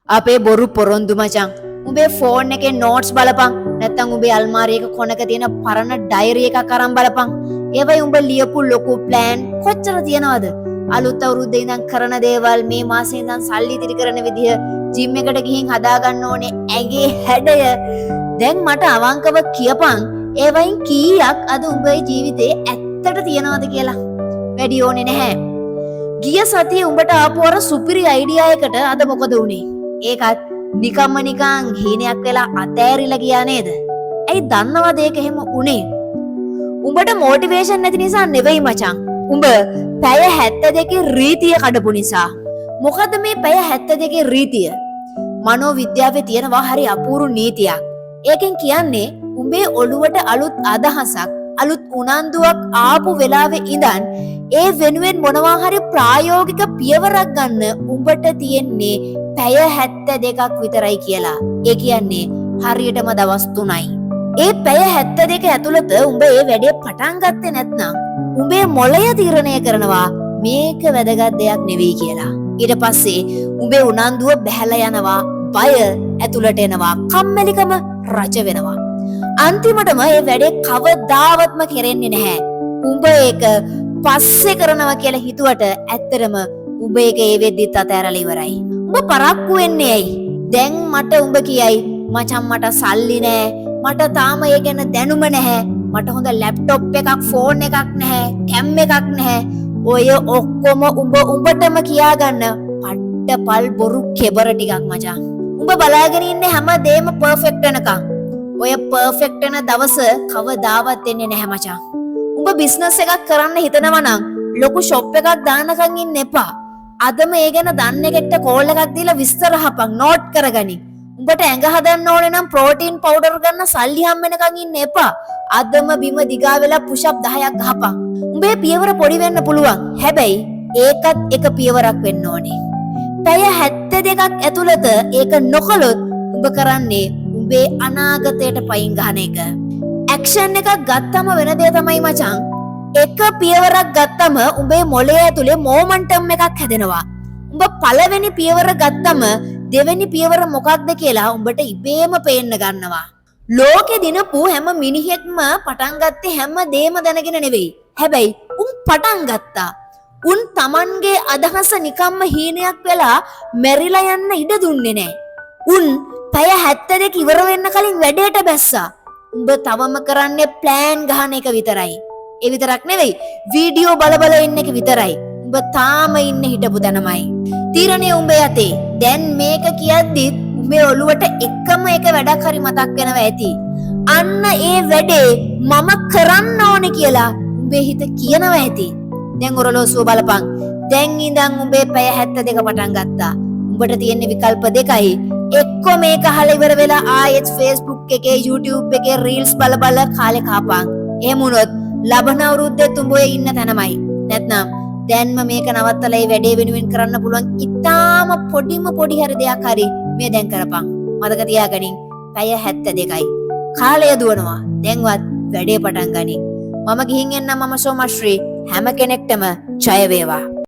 අපේ බොරු පොරොන්දු මචං. උඹේ ෆෝන් එකේ නෝට්ස් බලපන්. නැත්තම් උඹේ අල්මාරියක කොනක තියෙන පරණ ඩයරි එකක් අරන් බලපන්. ඒවයි උඹ ලියපු ලොකු ප්ලෑන් කොච්චර තියනවද? අලුත් අවුරුද්දේ ඉඳන් කරන දේවල්, මේ මාසේ ඉඳන් සල්ලි ඉතිරි කරන විදිය, ජිම් එකට ගිහින් හදා ගන්න ඕනේ ඇගේ හැඩය. දැන් මට අවංකව කියපන් ඒවයින් කීයක් අද උඹේ ජීවිතේ ඇත්තට තියනවද කියලා. වැඩි ඕනේ නැහැ. ගිය සතියේ උඹට ආපු අර සුපිරි අයිඩියා එකට අද මොකද වුනේ? ඒකත් නිකම්ම නිකං හීනයක් වෙලා අතෑරිලා ගියා නේද? ඇයි දන්නවද ඒක එහෙම උනේ? උඹට මොටිවේෂන් නැති නිසා නෙවෙයි මචං. උඹ පැය 72 රීතිය කඩපු නිසා. මොකද මේ පැය 72 රීතිය? මනෝ විද්‍යාවේ තියෙනවා හරි අපූර්ව නීතියක්. ඒකෙන් කියන්නේ උඹේ ඔළුවට අලුත් අදහසක්, අලුත් උනන්දුවක් ආපු වෙලාවේ ඉඳන් ඒ වෙනුවෙන් මොනවා හරි ප්‍රායෝගික පියවරක් ගන්න උඹට තියෙන්නේ පැය 72ක් විතරයි කියලා. ඒ කියන්නේ හරියටම දවස් 3යි. ඒ පැය 72 ඇතුළත උඹ ඒ වැඩේ පටන් ගත්තේ නැත්නම් උඹේ මොළය තීරණය කරනවා මේක වැදගත් දෙයක් නෙවෙයි කියලා. ඊට පස්සේ උඹේ උනන්දුව බැහැලා යනවා, බය ඇතුළට එනවා, කම්මැලිකම රජ වෙනවා. අන්තිමටම මේ වැඩේ කවදාවත්ම කෙරෙන්නේ නැහැ. උඹ ඒක පස්සේ කරනවා කියලා හිතුවට ඇත්තටම උඹ ඒක ඒ වෙද්දිත් අතෑරලා ඉවරයි. උඹ පරක්කු වෙන්නේ ඇයි? දැන් මට උඹ කියයි මචං මට සල්ලි නෑ, මට තාම ඒ ගැන දැනුම නැහැ, මට හොඳ ලැප්ටොප් එකක්, ෆෝන් එකක් නැහැ, කැම් එකක් නැහැ. ඔය ඔක්කොම උඹටම කියාගන්න පට්ටපල් බොරු කෙබර ටිකක් මචං. උඹ බලාගෙන ඉන්නේ හැමදේම පර්ෆෙක්ට් වෙනකම්. ඔය පර්ෆෙක්ට් වෙන දවස කවදාවත් එන්නේ නැහැ මචං. උඹ බිස්නස් එකක් කරන්න හිතනවා නම් ලොකු ෂොප් එකක් දානකම් ඉන්න එපා. අදම ඒ ගැන දන්න කෙනෙක්ට කෝල් එකක් දීලා විස්තර අහපන්, නෝට් කරගනි. උඹට ඇඟ හදන්න ඕනේ නම් ප්‍රෝටීන් පවුඩර් ගන්න සල්ලි හම් වෙනකන් ඉන්න එපා. අදම බිම දිගා වෙලා පුෂ් අප් 10ක් ගහපන්. උඹේ පියවර පොඩි වෙන්න පුළුවන්. හැබැයි ඒකත් එක පියවරක් වෙන්න ඕනේ. පැය 72ක් ඇතුළත ඒක නොකළොත් උඹ කරන්නේ උඹේ අනාගතයට පයින් ගහන එක. ඇක්ෂන් එකක් ගත්තම වෙන දේ තමයි මචං, එක පියවරක් ගත්තම උඹේ මොළය ඇතුලේ මොමන්ටම් එකක් හැදෙනවා. උඹ පළවෙනි පියවර ගත්තම දෙවෙනි පියවර මොකක්ද කියලා උඹට ඉබේම පේන්න ගන්නවා. ලෝකෙ දිනපු හැම මිනිහෙක්ම පටන් ගත්තේ හැම දේම දැනගෙන නෙවෙයි. හැබැයි උන් පටන් ගත්තා. උන් Tamanගේ අදහස නිකම්ම හීනයක් වෙලා මැරිලා යන්න ඉඩ දුන්නේ නැහැ. උන් පැය 72 ඉවර වෙන්න කලින් වැඩේට බැස්සා. උඹ තවම කරන්නේ ප්ලෑන් ගහන එක විතරයි. ඒ විතරක් නෙවෙයි, වීඩියෝ බල ඉන්න එක විතරයි. උඹ තාම ඉන්නේ හිටපු තැනමයි. තීරණය උඹේ අතේ. දැන් මේක කියද්දි උඹේ ඔළුවට එකම එක වැඩක් හරි මතක් වෙනවා ඇති. අන්න ඒ වැඩේ මම කරන්න ඕනේ කියලා උඹේ හිත කියනවා ඇති. දැන් ඔරලෝසුව බලපන්. දැන් ඉඳන් උඹේ පැය 72 පටන් ගත්තා. උඹට තියෙන විකල්ප දෙකයි. එක්ක මේක අහලා ඉවර වෙලා ආයෙත් Facebook එකේ, YouTube එකේ රීල්ස් බල කාලේ කාපන්. එහෙම වුණොත් ලබන අවුරුද්දේ උඹේ ඉන්න තැනමයි. නැත්නම් දැන්ම මේක නවත්තලා මේ වැඩේ වෙනුවෙන් කරන්න පුළුවන් ඉතාලම පොඩි හරි දෙයක් හරි මේ දැන් කරපන්. මතක තියාගනින් පැය 72යි. කාලය දුවනවා. දැන්වත් වැඩේ පටන් ගනි. මම ගිහින් එන්නම්. මම සෝමශ්‍රී. හැම කෙනෙක්ටම ජය වේවා.